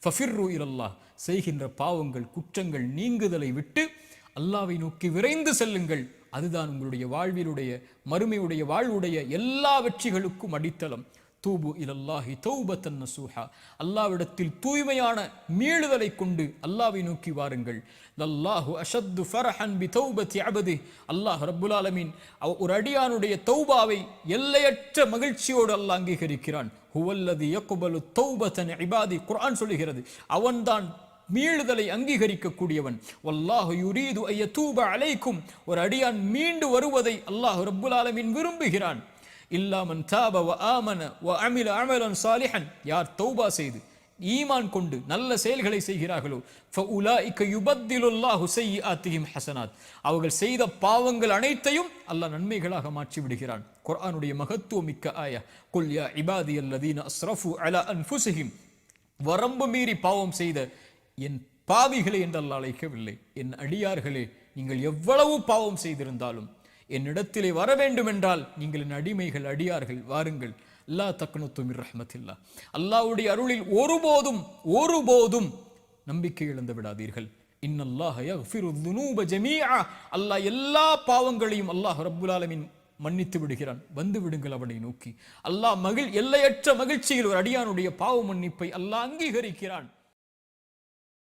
ஃபஃபிர்ரு இலல்லாஹ், செய்கின்ற பாவங்கள் குற்றங்கள் நீங்குதலை விட்டு அல்லாஹ்வை நோக்கி விரைந்து செல்லுங்கள். அதுதான் உங்களுடைய வாழ்விலுடைய மறுமையுடைய வாழ்வுடைய எல்லா வெற்றிகளுக்கும் அடித்தளம். தூபு இலல்லாஹி தௌபத்தன் நசூஹா, அல்லாஹ்விடத்தில் தூய்மையான மீளுதலை கொண்டு அல்லாஹ்வை நோக்கி வாருங்கள். அல்லாஹு அஷத்து ஃபரஹன் பி தௌபத்தி அபதி, அல்லாஹ் ரப்புல் ஆலமீன் ஒரு அடியானுடைய தௌபாவை எல்லையற்ற மகிழ்ச்சியோடு அல்லாஹ் அங்கீகரிக்கிறான். ஹுவல்லதி யக்பலு தௌபத்தன் இபாதி, குர்ஆன் சொல்லுகிறது அவன்தான் மீளுதலை அங்கீகரிக்க கூடியவன். வல்லாஹு யுரீது அய்யதூப அலைக்கும், ஒரு அடியான் மீண்டு வருவதை அல்லாஹ் ரப்புல் ஆலமீன் விரும்புகிறான். இல்லா மன் தாப வ ஆமன வ அமில அமலன் சாலிஹன், யார் தௌபா செய்து ஈமான் கொண்டு நல்ல செயல்களை செய்கிறார்களோ ஃபஉலாயிக யுபத்திலுல்லாஹு ஸய்யிஆத்திஹிம் ஹஸனாத், அவர்கள் செய்த பாவங்கள் அனைத்தையும் அல்லாஹ் நன்மைகளாக மாற்றி விடுகிறான். குர்ஆனுடைய மகத்துவமிக்க ஆயா, குல் யா இபாதியல்லதீன அஸ்ரஃபு அலா அன்ஃபுஸிஹிம், வரம்பு மீறி பாவம் செய்த என் பாவிகளை என்று அல்லாஹ் அழைக்கவில்லை. என் அடியார்களே, நீங்கள் எவ்வளவு பாவம் செய்திருந்தாலும் என்னிடத்திலே வர வேண்டும் என்றால் நீங்கள் என் அடிமைகள், அடியார்கள், வாருங்கள். லா தக்னது மிர் ரஹ்மத்தில்லாஹ், அல்லாஹ்வுடைய அருளில் ஒருபோதும் நம்பிக்கை இழந்து விடாதீர்கள். இன்னல்லாஹ யக்ஃபிரு ذுனூப ஜமீஆ, அல்லாஹ் எல்லா பாவங்களையும் அல்லாஹ் ரப்புல் ஆலமீன் மன்னித்து விடுகிறான். வந்து விடுங்கள் அவனை நோக்கி. அல்லாஹ் எல்லையற்ற மகிழ்ச்சியில் ஒரு அடியானுடைய பாவ மன்னிப்பை அல்லாஹ் அங்கீகரிக்கிறான்.